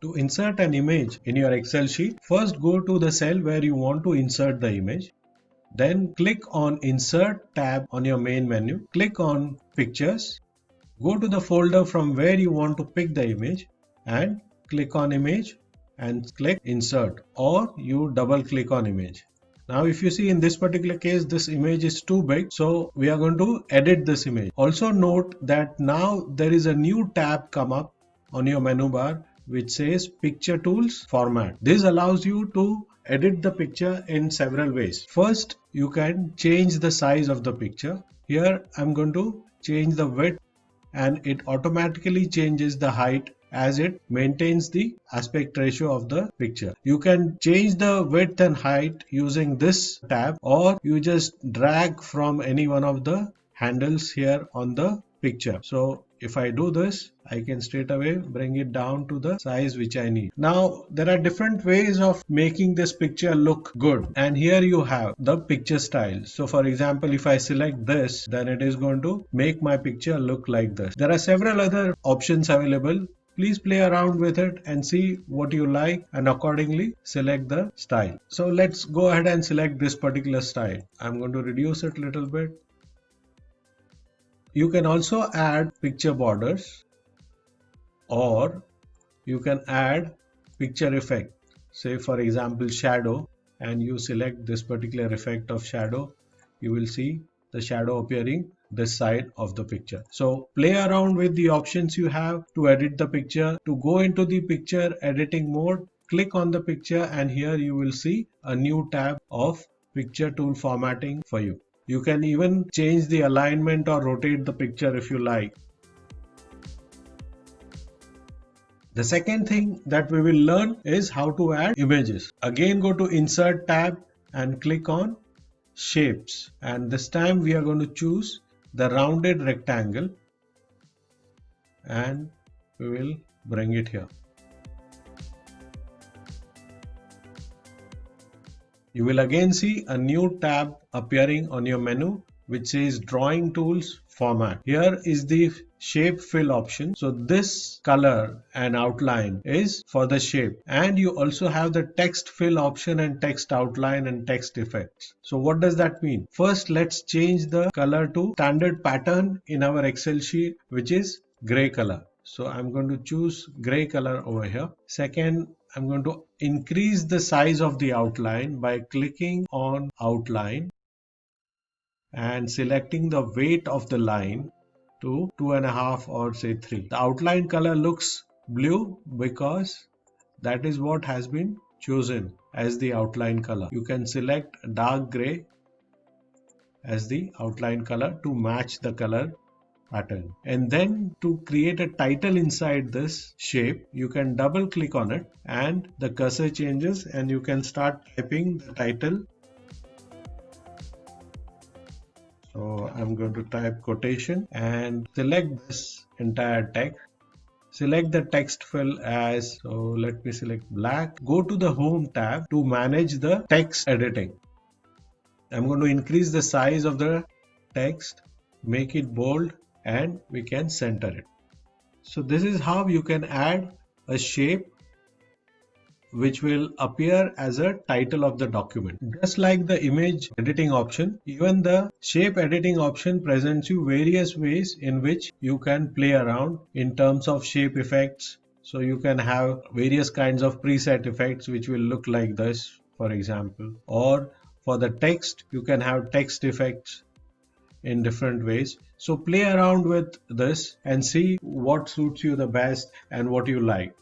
To insert an image in your Excel sheet, first go to the cell where you want to insert the image. Then click on Insert tab on your main menu. Click on Pictures. Go to the folder from where you want to pick the image and click on Image and click Insert, or you double click on image. Now if you see in this particular case this image is too big, so we are going to edit this image. Also note that now there is a new tab come up on your menu bar which says Picture Tools Format. This allows you to edit the picture in several ways. First, you can change the size of the picture. Here I'm going to change the width and it automatically changes the height as it maintains the aspect ratio of the picture. You can change the width and height using this tab, or you just drag from any one of the handles here on the picture. So if I do this, I can straight away bring it down to the size which I need. Now there are different ways of making this picture look good, and here you have the picture style. So for example, if I select this, then it is going to make my picture look like this. There are several other options available. Please play around with it and see what you like and accordingly select the style. So let's go ahead and select this particular style. I'm going to reduce it a little bit. You can also add picture borders, or you can add picture effect. Say for example shadow, and you select this particular effect of shadow, you will see the shadow appearing this side of the picture. So play around with the options you have to edit the picture. To go into the picture editing mode, click on the picture and here you will see a new tab of picture tool formatting for you. You can even change the alignment or rotate the picture if you like. The second thing that we will learn is how to add images. Again, go to Insert tab and click on Shapes, and this time we are going to choose the rounded rectangle and we will bring it here. You will again see a new tab appearing on your menu which says Drawing Tools Format. Here is the shape fill option. So this color and outline is for the shape, and you also have the text fill option and text outline and text effects. So what does that mean? First, let's change the color to standard pattern in our Excel sheet, which is gray color. So I'm going to choose gray color over here. Second, I'm going to increase the size of the outline by clicking on outline and selecting the weight of the line to 2.5 or say 3. The outline color looks blue because that is what has been chosen as the outline color. You can select dark gray as the outline color to match the color pattern. And then to create a title inside this shape, you can double click on it and the cursor changes and you can start typing the title. So I'm going to type quotation and select this entire text. Select the text fill as, so let me select black. Go to the Home tab to manage the text editing. I'm going to increase the size of the text, make it bold, and we can center it. So this is how you can add a shape which will appear as a title of the document. Just like the image editing option, even the shape editing option presents you various ways in which you can play around in terms of shape effects. So you can have various kinds of preset effects which will look like this, for example, or for the text you can have text effects in different ways. So play around with this and see what suits you the best and what you like.